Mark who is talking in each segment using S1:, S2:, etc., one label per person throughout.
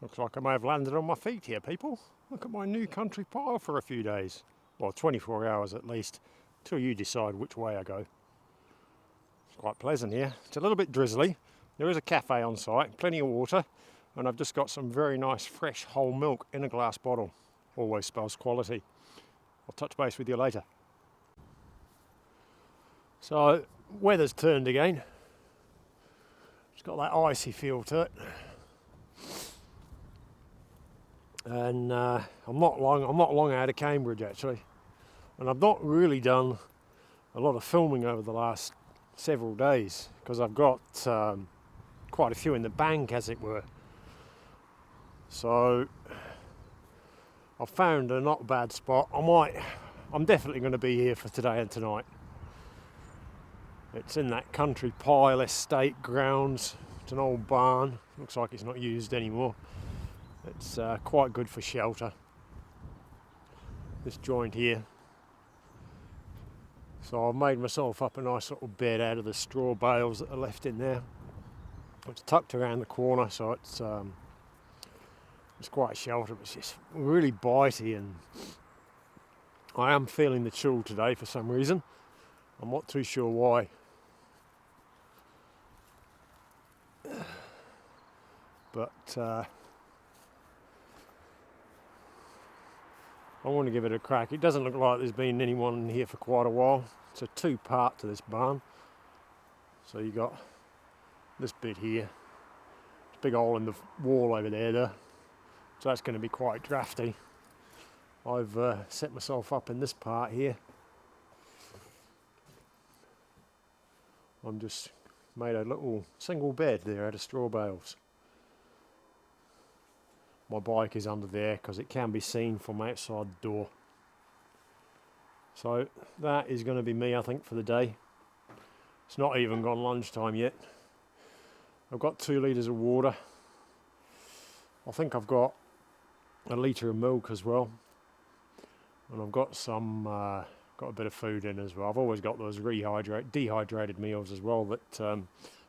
S1: Looks like I may have landed on my feet here, people. Look at my new country pile for a few days. Well, 24 hours at least, till you decide which way I go. It's quite pleasant here. It's a little bit drizzly. There is a cafe on site, plenty of water, and I've just got some very nice fresh whole milk in a glass bottle. Always spells quality. I'll touch base with you later. So, weather's turned again. It's got that icy feel to it. And I'm not long out of Cambridge actually, and I've not really done a lot of filming over the last several days because I've got quite a few in the bank, as it were. So I've found a not bad spot. I'm definitely going to be here for today and tonight. It's in that country pile estate grounds. It's an old barn. Looks like it's not used anymore. It's quite good for shelter, this joint here. So I've made myself up a nice little bed out of the straw bales that are left in there. It's tucked around the corner, so it's quite sheltered. It's just really bitey, and I am feeling the chill today for some reason. I'm not too sure why. But I want to give it a crack. It doesn't look like there's been anyone in here for quite a while. It's a two-part to this barn. So you got this bit here. There's a big hole in the wall over there though. So that's going to be quite drafty. I've set myself up in this part here. I'm just made a little single bed there out of straw bales. My bike is under there because it can be seen from outside the door. So that is going to be me, I think, for the day. It's not even gone lunchtime yet. I've got 2 litres of water. I think I've got a litre of milk as well. And I've got some, got a bit of food in as well. I've always got those dehydrated meals as well that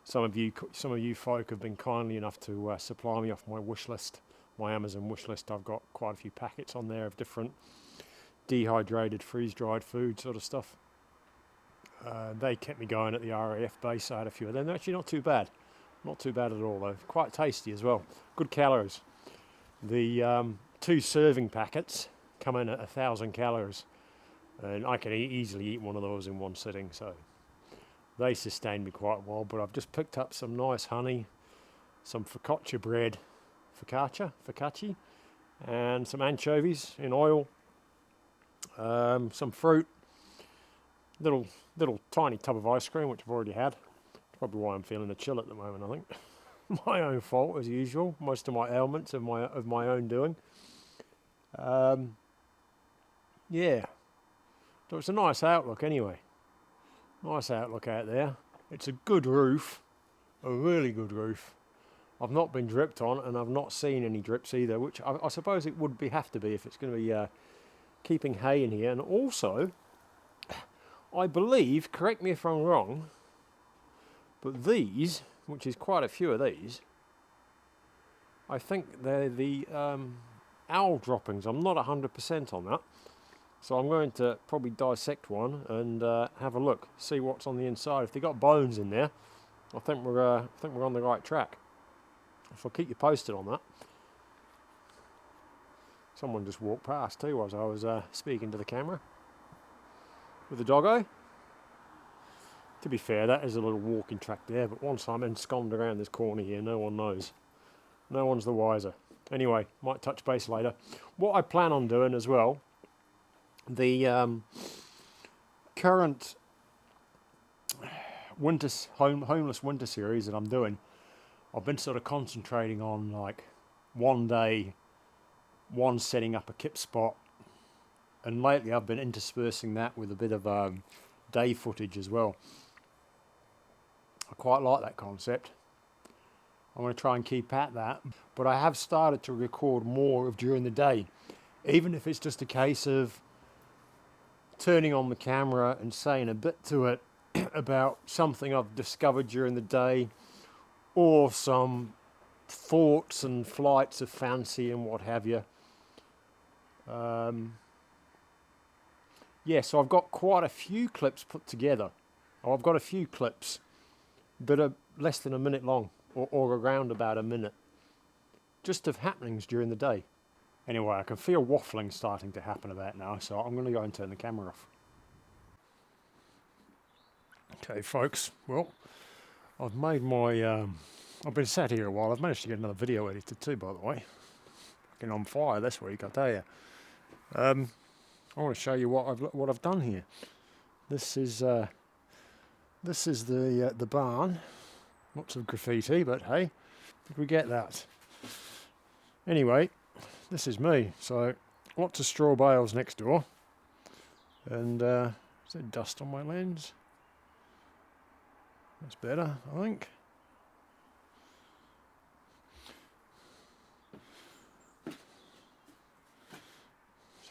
S1: some of you folk have been kindly enough to supply me off my wish list. My Amazon wish list. I've got quite a few packets on there of different dehydrated, freeze-dried food sort of stuff. They kept me going at the RAF base. I had a few of them. They're actually not too bad. Not too bad at all though. Quite tasty as well. Good calories. The 2 serving packets come in at 1,000 calories, and I can easily eat one of those in one sitting. So they sustain me quite well. But I've just picked up some nice honey, some focaccia bread. Focaccia, and some anchovies in oil, some fruit, little tiny tub of ice cream which I've already had. Probably why I'm feeling the chill at the moment, I think. My own fault as usual. Most of my ailments of my own doing. Yeah, so it's a nice outlook anyway. Nice outlook out there. It's a good roof, a really good roof. I've not been dripped on, and I've not seen any drips either, which I suppose it would have to be if it's going to be keeping hay in here. And also, I believe, correct me if I'm wrong, but these, which is quite a few of these, I think they're the owl droppings. I'm not 100% on that, so I'm going to probably dissect one and have a look, see what's on the inside. If they've got bones in there, I think we're on the right track. So I'll keep you posted on that. Someone just walked past too as I was speaking to the camera with the doggo. To be fair, that is a little walking track there, but once I'm ensconced around this corner here, no one knows. No one's the wiser. Anyway, might touch base later. What I plan on doing as well, the current homeless winter series that I'm doing, I've been sort of concentrating on like one day, setting up a kip spot, and lately I've been interspersing that with a bit of day footage as well. I quite like that concept. I'm going to try and keep at that, but I have started to record more of during the day, even if it's just a case of turning on the camera and saying a bit to it about something I've discovered during the day, or some thoughts and flights of fancy and what have you. Yeah, so I've got quite a few clips put together. I've got a few clips that are less than a minute long, or around about a minute, just of happenings during the day. Anyway, I can feel waffling starting to happen about now, so I'm going to go and turn the camera off. Okay, folks, well, I've made my, I've been sat here a while. I've managed to get another video edited too, by the way. Fucking on fire this week, I tell you. I want to show you what I've done here. This is the barn. Lots of graffiti, but hey, we get that. Anyway, this is me. So lots of straw bales next door, and is there dust on my lens? That's better, I think.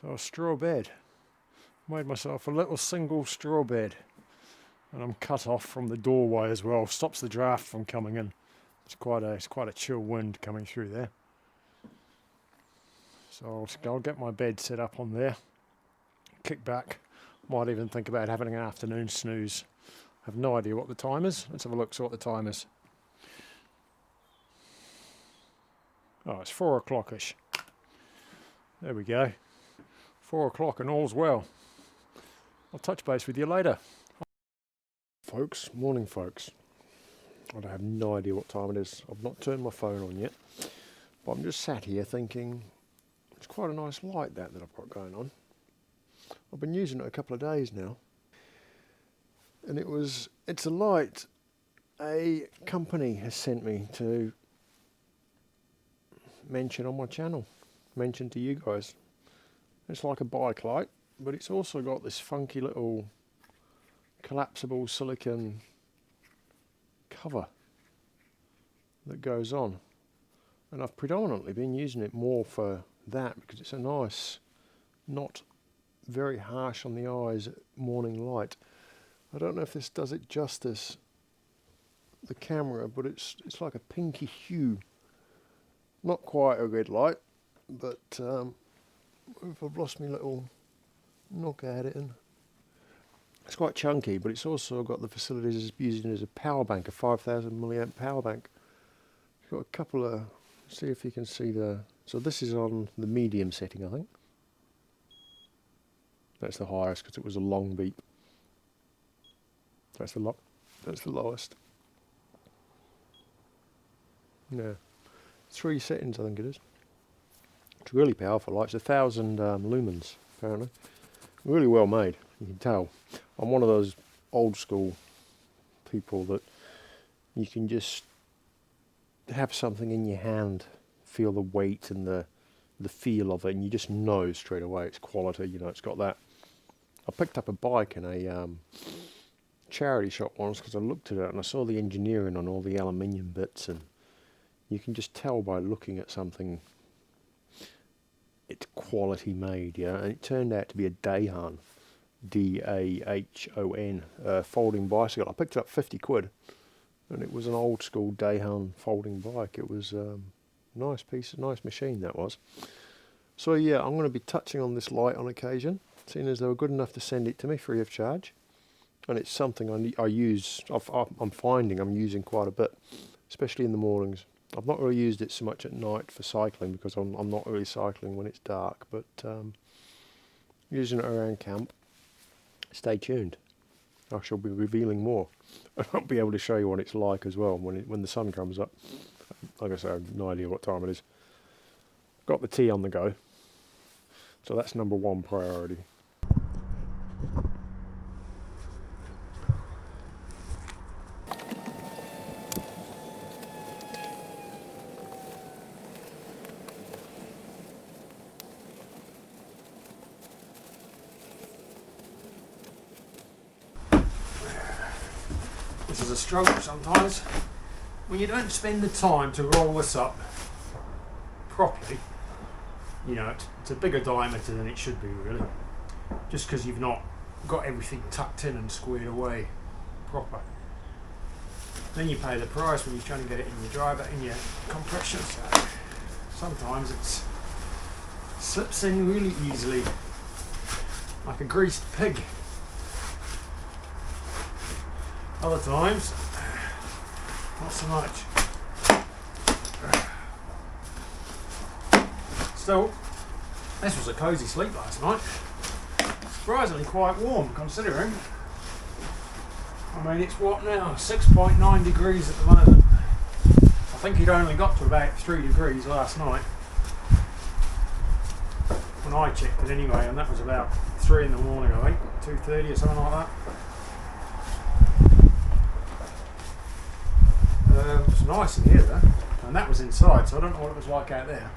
S1: So a straw bed. Made myself a little single straw bed, and I'm cut off from the doorway as well. Stops the draft from coming in. It's quite a chill wind coming through there. So I'll get my bed set up on there. Kick back. Might even think about having an afternoon snooze. I have no idea what the time is. Let's have a look, see what the time is. Oh, it's 4 o'clock-ish. There we go. 4 o'clock and all's well. I'll touch base with you later. Folks, morning folks. I have no idea what time it is. I've not turned my phone on yet. But I'm just sat here thinking, it's quite a nice light that I've got going on. I've been using it a couple of days now. And it's a light a company has sent me to mention on my channel, mention to you guys. It's like a bike light, but it's also got this funky little collapsible silicone cover that goes on. And I've predominantly been using it more for that because it's a nice, not very harsh on the eyes morning light. I don't know if this does it justice, the camera, but it's like a pinky hue. Not quite a red light, but if I've lost my little knock at it in. It's quite chunky, but it's also got the facilities of using it as a power bank, a 5,000 milliamp power bank. It's got a couple of, see if you can see so this is on the medium setting, I think. That's the highest because it was a long beep. That's the lowest. Yeah, 3 settings I think it is. It's really powerful light. It's 1,000 lumens apparently. Really well made, you can tell. I'm one of those old school people that you can just have something in your hand, feel the weight and the feel of it, and you just know straight away it's quality. You know, it's got that. I picked up a bike in a charity shop once because I looked at it and I saw the engineering on all the aluminium bits, and you can just tell by looking at something it's quality made, yeah. And it turned out to be a Dahon, D-A-H-O-N, folding bicycle. I picked it up 50 quid, and it was an old school Dahon folding bike. It was nice piece, nice machine that was. So yeah, I'm going to be touching on this light on occasion, seeing as they were good enough to send it to me free of charge. And it's something I use, I'm finding I'm using quite a bit, especially in the mornings. I've not really used it so much at night for cycling because I'm not really cycling when it's dark, but using it around camp. Stay tuned. I shall be revealing more. I'll be able to show you what it's like as well when the sun comes up. Like I say, I have no idea what time it is. Got the tea on the go, so that's number one priority. This is a struggle sometimes. When you don't spend the time to roll this up properly, you know, it's a bigger diameter than it should be really, just because you've not got everything tucked in and squared away proper. then you pay the price when you're trying to get it in your driver, in your compression. So sometimes it slips in really easily, like a greased pig. Other times, not so much. Still, this was a cosy sleep last night. Surprisingly quite warm considering. I mean, it's what now? 6.9 degrees at the moment. I think it only got to about 3 degrees last night when I checked it anyway, and that was about 3 in the morning, I think, 2:30 or something like that. It's nice in here though, and that was inside, so I don't know what it was like out there.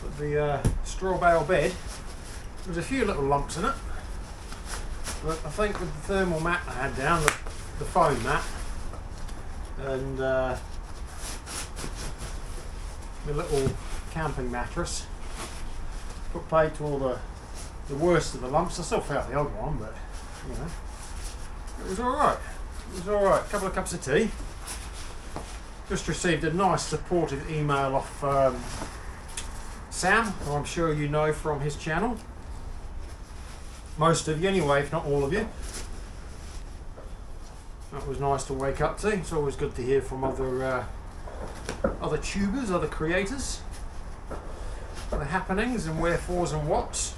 S1: But the straw bale bed, there was a few little lumps in it, but I think with the thermal mat I had down, the foam mat, and the little camping mattress, put paid to all the worst of the lumps. I still felt the odd one, but you know, it was alright. It was alright. A couple of cups of tea. Just received a nice supportive email off Sam, who I'm sure you know from his channel. Most of you anyway, if not all of you. That was nice to wake up to. It's always good to hear from other tubers, other creators, the happenings and wherefores and whats.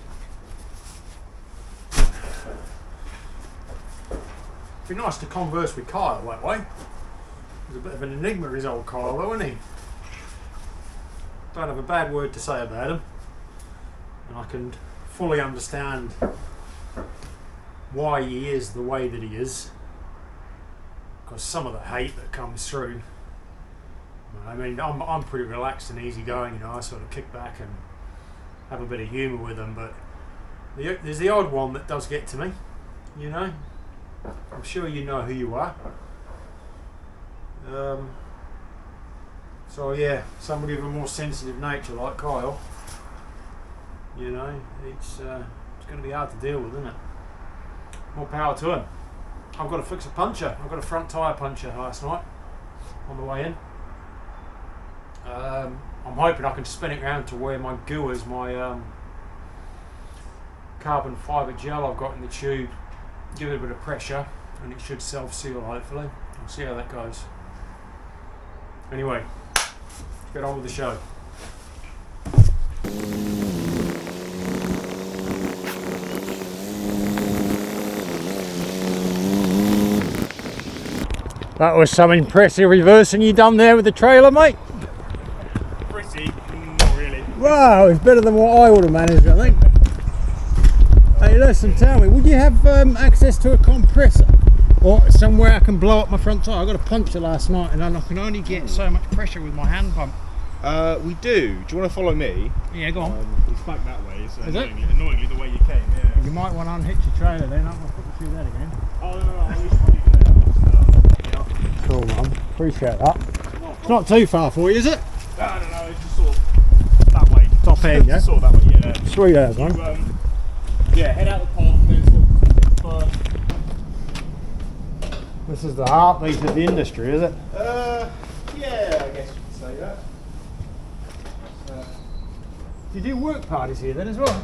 S1: It'd be nice to converse with Kyle that way. He's a bit of an enigma, his old Kyle though, isn't he? Don't have a bad word to say about him. And I can fully understand why he is the way that he is. Because some of the hate that comes through, I mean, I'm pretty relaxed and easygoing, you know. I sort of kick back and have a bit of humour with them, but there's the odd one that does get to me, you know. I'm sure you know who you are. So yeah, somebody of a more sensitive nature like Kyle, you know, it's going to be hard to deal with, isn't it? More power to him. I've got to fix a puncture. I've got a front tyre puncture last night on the way in. I'm hoping I can spin it around to where my gluers, my carbon fibre gel I've got in the tube, give it a bit of pressure and it should self-seal hopefully. We'll see how that goes. Anyway, let's get on with the show. That was some impressive reversing you done there with the trailer, mate.
S2: Pretty, not really.
S1: Wow, it's better than what I would have managed, I think. Hey, listen, tell me, would you have access to a compressor? Or somewhere I can blow up my front tyre? I got a puncture last night and I can only get so much pressure with my hand pump.
S2: We do. Do you want to follow me?
S1: Yeah, go on.
S2: It's back that way. It's
S1: annoyingly
S2: the way you came, yeah.
S1: You might want to unhitch your trailer then, I'm going to put you through that again.
S2: Oh, no, I'll leave it there.
S1: Cool, man. Appreciate that. It's not too far for you, is it?
S2: No, it's just sort of that way.
S1: Top end, yeah?
S2: Sort of that way, yeah.
S1: Sweet as, man.
S2: Yeah, head out the path and then sort of
S1: This is the heartbeat of the industry, is it?
S2: yeah, I guess you could say that.
S1: Do you do work parties here then as well?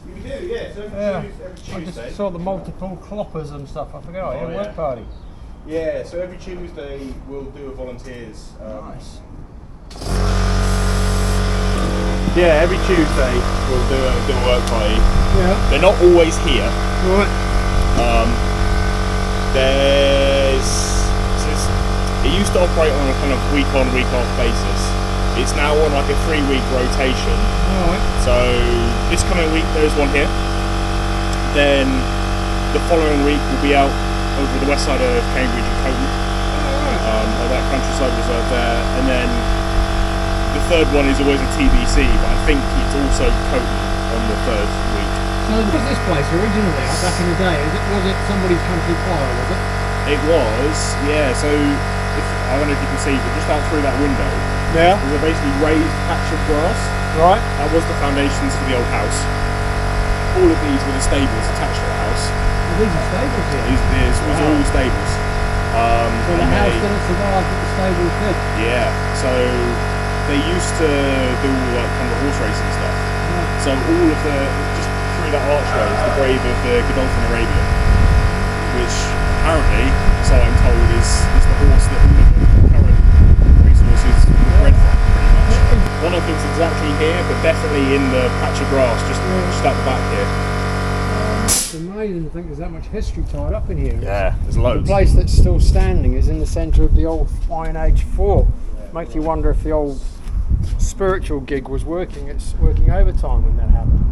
S2: We do, yeah. So every
S1: I
S2: Tuesday.
S1: just saw the multiple cloppers and stuff. I forgot.
S2: Oh,
S1: Work party.
S2: Yeah, so every Tuesday we'll do a volunteers.
S1: Nice.
S2: Yeah, every Tuesday we'll do a work party.
S1: Yeah.
S2: They're not always here.
S1: Right.
S2: It used to operate on a kind of week on, week off basis. It's now on like a 3-week rotation.
S1: Alright.
S2: So this coming week there's one here. Then the following week we'll be out over the west side of Cambridge and Coton. At that countryside reserve there. And then the third one is always a TBC, but I think it's also Coton on the third week.
S1: So was this place originally, back in the day, was it somebody's country fire, was it?
S2: It was, yeah, so I don't know if you can see, but just out through that window,
S1: Yeah.
S2: there's a basically raised patch of grass.
S1: Right.
S2: That was the foundations for the old house. all of these were the stables attached to the house.
S3: Well, these are stables here.
S2: These was all stables.
S3: So the house didn't survive, but the stables did.
S2: Yeah, so they used to do like kind of horse racing stuff.
S3: Yeah.
S2: So all of the, just through that archway is the grave of the Godolphin Arabian, which apparently, so I'm told, is the horse that all of the current racehorses were bred from, pretty much. One of them's exactly here, but definitely in the patch of grass just out the back here.
S3: It's amazing to think there's that much history tied up in here.
S2: Yeah, there's loads.
S3: The place that's still standing is in the centre of the old Iron Age fort. Makes you wonder if the old spiritual gig was working. It's working overtime when that happened.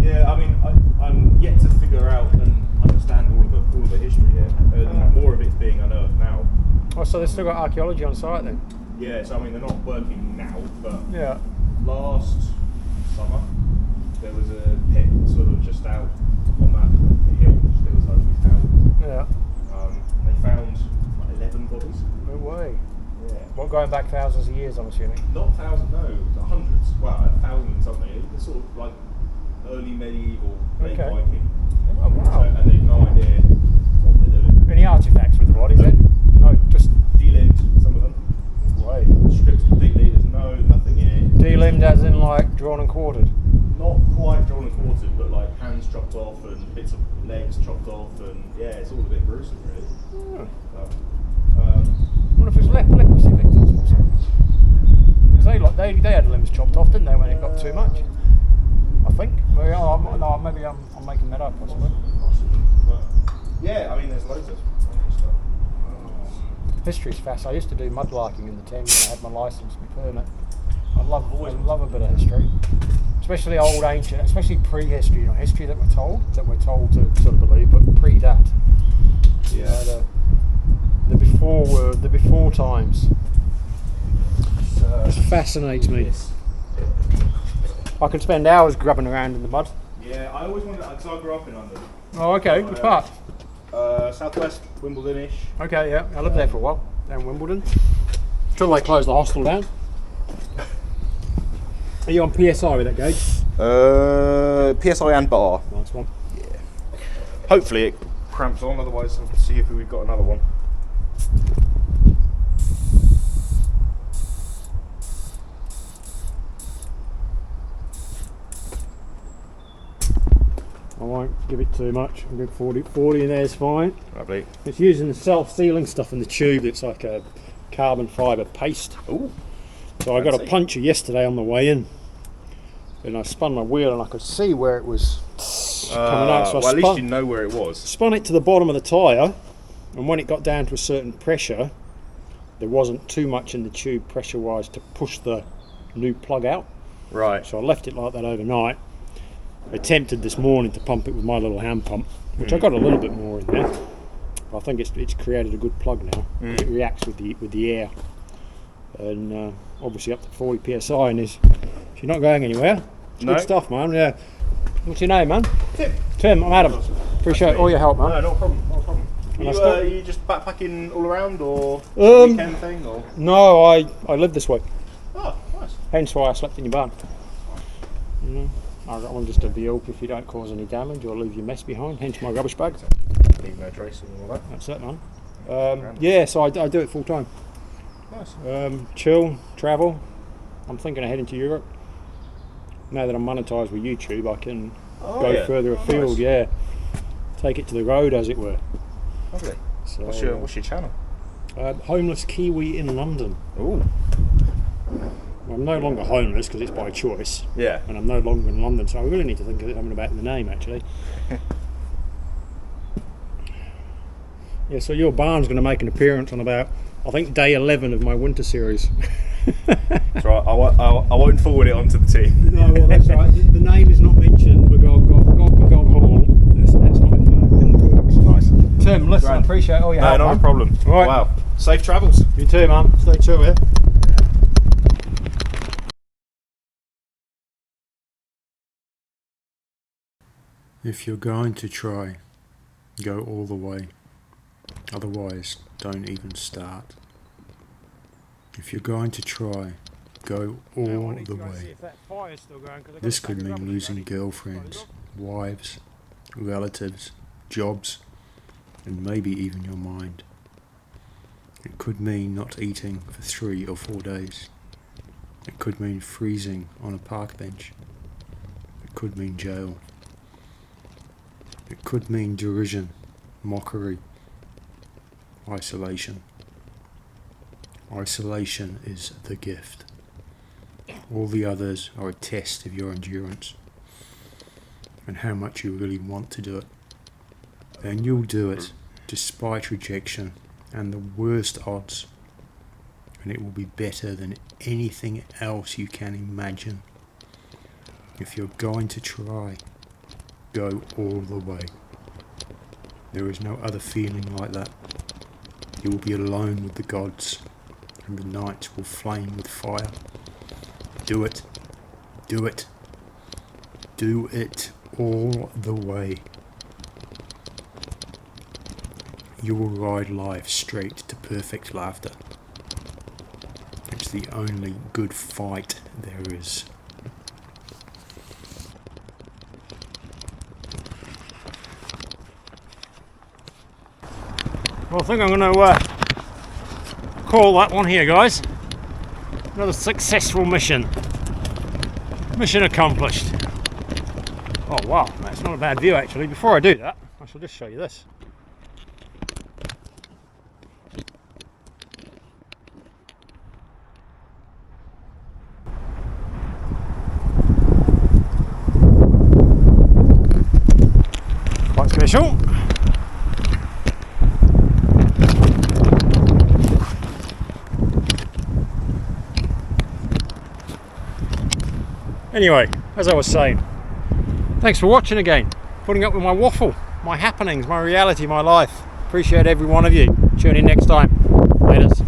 S2: Yeah, I mean, I'm yet to figure out and understand all of the history here. More of it's being unearthed now.
S3: Oh, so they've still got archaeology on site then?
S2: Yeah, so I mean, they're not working now, but
S3: Yeah.
S2: last summer there was a pit sort of just out on that hill, just the other side of these houses.
S3: Yeah.
S2: And they found like 11 bodies.
S3: No way.
S2: Yeah.
S3: Well, going back thousands of years, I'm assuming.
S2: Not thousands, no, hundreds. Well, 1,000 and something. It's sort of like early medieval, late
S3: Okay.
S2: Viking.
S3: Oh, wow.
S2: So, and they've no idea what they're doing.
S3: Any artifacts with the bodies then? No, just
S2: De-limbed, some of them.
S3: way.
S2: Stripped completely, there's nothing in it.
S3: De-limbed as in like drawn and quartered?
S2: Not quite drawn and quartered, but like hands chopped off and bits of legs chopped off, and yeah, it's all a bit gruesome really.
S3: Oh.
S2: But,
S3: I wonder if it was leprosy victims or something. Because they had limbs chopped off, didn't they, when it got too much? I think. Maybe, maybe I'm making that up, possibly.
S2: but, yeah, I mean, there's loads of stuff.
S3: History's fast. I used to do mudlarking in the Thames when I had my licence, my permit. I love a bit of history, especially old ancient, especially prehistory. You know, history that we're told to sort of believe, but pre that.
S2: Yeah.
S3: The before times. It fascinates me. I could spend hours grubbing around in the mud.
S2: Yeah, I always wondered, because I grew up in London.
S3: Oh, okay. Which part?
S2: Southwest, Wimbledon-ish.
S3: Okay, yeah. I lived there for a while, down Wimbledon. Till they closed the hostel down. Are you on PSI with that gauge?
S2: PSI and bar.
S3: Nice one.
S2: Yeah. Hopefully it cramps on, otherwise I'll see if we've got another one.
S3: I won't give it too much. A good 40 in there is fine.
S2: Lovely.
S3: It's using the self-sealing stuff in the tube. It's like a carbon fibre paste.
S2: Ooh.
S3: So I got a
S2: Fancy.
S3: puncture yesterday on the way in, and I spun my wheel and I could see where it was coming out. So
S2: well, at least you know where it was.
S3: spun it to the bottom of the tyre, and when it got down to a certain pressure, there wasn't too much in the tube pressure-wise to push the new plug out.
S2: Right.
S3: So I left it like that overnight. Attempted this morning to pump it with my little hand pump, which I got a little bit more in there. But I think it's created a good plug now. It reacts with the air, and obviously up to 40 psi. And she's not going anywhere. It's
S2: No.
S3: good stuff, man. Yeah. What's your name, man?
S2: Tim.
S3: Tim. I'm Adam. Appreciate all your help, man.
S2: No, not a problem. Not a problem.
S3: And I
S2: You just backpacking all around, or
S3: Um,
S2: weekend thing, or?
S3: No, I live this way.
S2: Oh, nice.
S3: Hence why I slept in your barn. You know, I got one just to be open if you don't cause any damage or leave your mess behind. Hence my rubbish bag.
S2: Leave no trace and all that.
S3: That's it, man. Yeah, so I do it full time.
S2: Nice.
S3: Chill, travel. I'm thinking of heading to Europe. Now that I'm monetised with YouTube, I can go further afield.
S2: Nice.
S3: Yeah, take it to the road, as it were.
S2: Lovely.
S3: So,
S2: What's your channel?
S3: Homeless Kiwi in London.
S2: Ooh.
S3: Well, I'm no longer homeless because it's by choice,
S2: Yeah.
S3: and I'm no longer in London, so I really need to think of something about the name actually. Yeah, so your barn's going to make an appearance on about, I think, day 11 of my winter series.
S2: That's right. I won't forward it onto the team.
S3: No, well, that's right. The name is not mentioned. We've got God Hall. That's not in the works.
S2: Nice.
S3: Tim, listen, I appreciate all your help.
S2: No, not a
S3: man.
S2: problem.
S3: Right.
S2: Wow. Safe travels.
S3: You too, man. Stay chill, yeah? If you're going to try, go all the way. Otherwise, don't even start. If you're going to try,
S4: go all the way. This could mean losing girlfriends, wives, relatives, jobs, and maybe even your mind. It could mean not eating for 3 or 4 days. It could mean freezing on a park bench. It could mean jail. It could mean derision, mockery, isolation. Isolation is the gift. All the others are a test of your endurance and how much you really want to do it. And you'll do it despite rejection and the worst odds, and it will be better than anything else you can imagine. If you're going to try, go all the way. There is no other feeling like that. You will be alone with the gods, and the nights will flame with fire. Do it. Do it. Do it all the way. You will ride life straight to perfect laughter. It's the only good fight there is.
S3: Well, I think I'm going to call that one here, guys. Another successful mission. Mission accomplished. Oh wow, that's not a bad view actually. Before I do that, I shall just show you this. Quite special. Anyway, as I was saying, thanks for watching again, putting up with my waffle, my happenings, my reality, my life. Appreciate every one of you. Tune in next time. Laters.